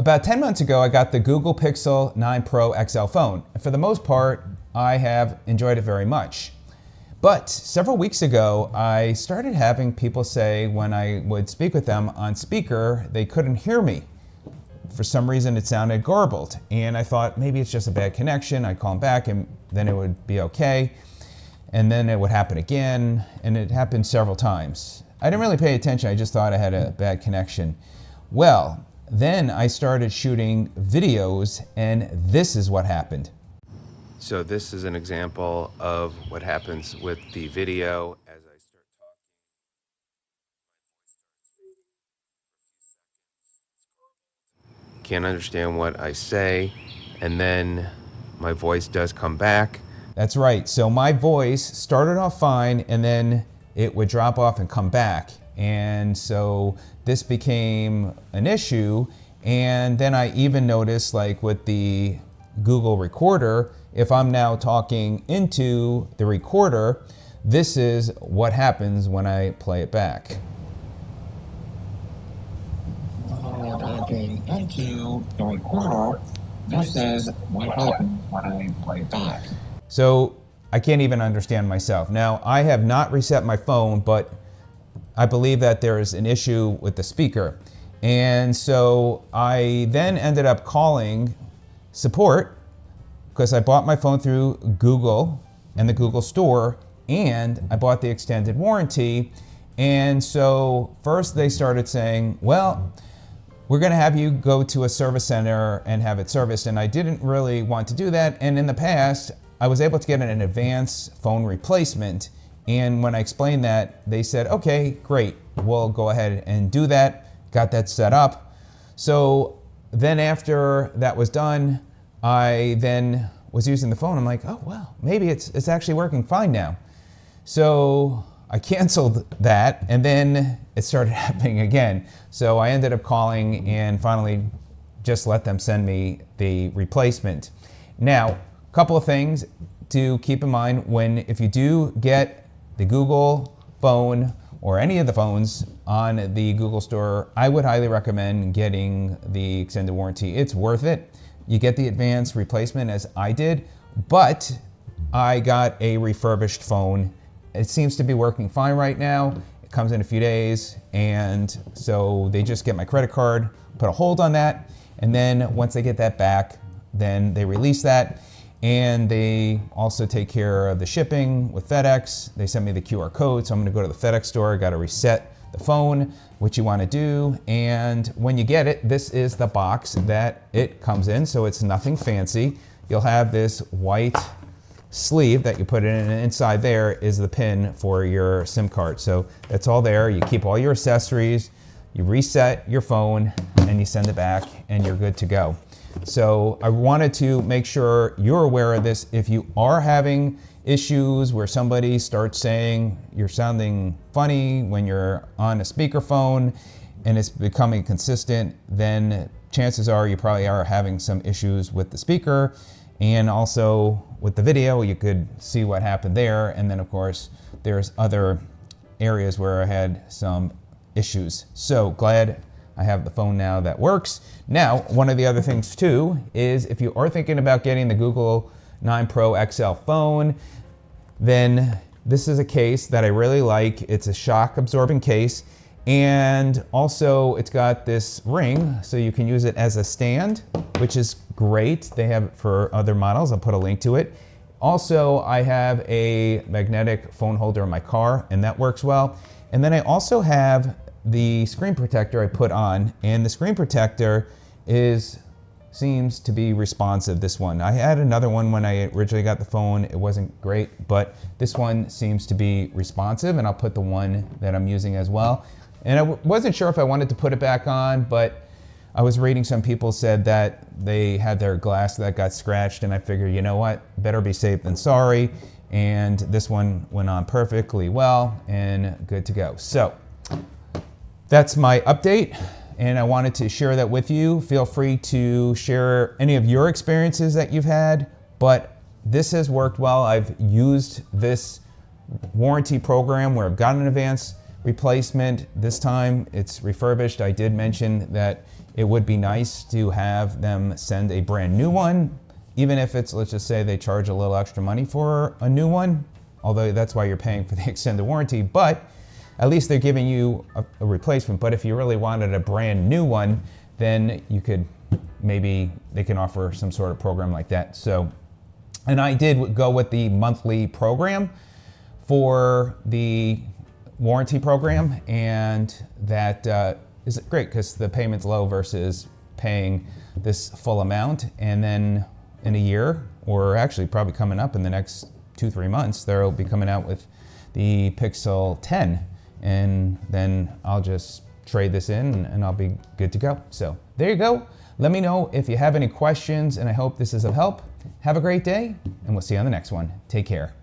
About 10 months ago, I got the Google Pixel 9 Pro XL phone. And for the most part, I have enjoyed it very much. But several weeks ago, I started having people say when I would speak with them on speaker, they couldn't hear me. For some reason, it sounded garbled. And I thought maybe it's just a bad connection. I'd call them back and then it would be okay. And then it would happen again. And it happened several times. I didn't really pay attention. I just thought I had a bad connection. Well, then I started shooting videos and this is what happened. So this is an example of what happens with the video. As I start talking, my voice starts fading for a few seconds. Can't understand what I say, and then my voice does come back. That's right. So my voice started off fine and then it would drop off and come back. And so this became an issue. And then I even noticed, like with the Google Recorder, if I'm now talking into the recorder, this is what happens when I play it back. Talking into the recorder, this is what happens when I play it back. So I can't even understand myself. Now, I have not reset my phone, but I believe that there is an issue with the speaker. And so I then ended up calling support because I bought my phone through Google and the Google Store, and I bought the extended warranty. And so first they started saying, well, we're gonna have you go to a service center and have it serviced. And I didn't really want to do that. And in the past, I was able to get an advance phone replacement. And when I explained that, they said, okay, great, we'll go ahead and do that. Got that set up. So then after that was done, I then was using the phone. I'm like, oh, well, maybe it's actually working fine now. So I canceled that and then it started happening again. So I ended up calling and finally just let them send me the replacement. Now, a couple of things to keep in mind if you do get the Google phone or any of the phones on the Google Store, I would highly recommend getting the extended warranty. It's worth it. You get the advanced replacement as I did, but I got a refurbished phone. It seems to be working fine right now. It comes in a few days, and so they just get my credit card, put a hold on that, and then once they get that back, then they release that. And they also take care of the shipping with FedEx. They send me the QR code, so I'm gonna go to the FedEx store, gotta reset the phone, what you wanna do. And when you get it, this is the box that it comes in, so it's nothing fancy. You'll have this white sleeve that you put in, and inside there is the pin for your SIM card. So that's all there. You keep all your accessories, you reset your phone, and you send it back, and you're good to go. So I wanted to make sure you're aware of this. If you are having issues where somebody starts saying you're sounding funny when you're on a speakerphone and it's becoming consistent, then chances are you probably are having some issues with the speaker. And also with the video, you could see what happened there. And then of course, there's other areas where I had some issues. So glad I have the phone now that works. Now, one of the other things too is if you are thinking about getting the Google 9 Pro XL phone, then this is a case that I really like. It's a shock absorbing case, and also it's got this ring so you can use it as a stand, which is great. They have it for other models. I'll put a link to it. Also, I have a magnetic phone holder in my car, and that works well. And then I also have the screen protector I put on, and the screen protector seems to be responsive, this one. I had another one when I originally got the phone. It wasn't great, but this one seems to be responsive, and I'll put the one that I'm using as well. And I wasn't sure if I wanted to put it back on, but I was reading some people said that they had their glass that got scratched, and I figured, you know what, better be safe than sorry. And this one went on perfectly well and good to go. So that's my update, and I wanted to share that with you. Feel free to share any of your experiences that you've had, but this has worked well. I've used this warranty program where I've gotten an advance replacement. This time it's refurbished. I did mention that it would be nice to have them send a brand new one, even if it's, let's just say they charge a little extra money for a new one, although that's why you're paying for the extended warranty, but at least they're giving you a replacement. But if you really wanted a brand new one, then you could, maybe they can offer some sort of program like that. So, and I did go with the monthly program for the warranty program, and that is great because the payment's low versus paying this full amount. And then in a year, or actually probably coming up in the next 2-3 months, they'll be coming out with the Pixel 10, and then I'll just trade this in and I'll be good to go. So there you go. Let me know if you have any questions, and I hope this is of help. Have a great day, and we'll see you on the next one. Take care.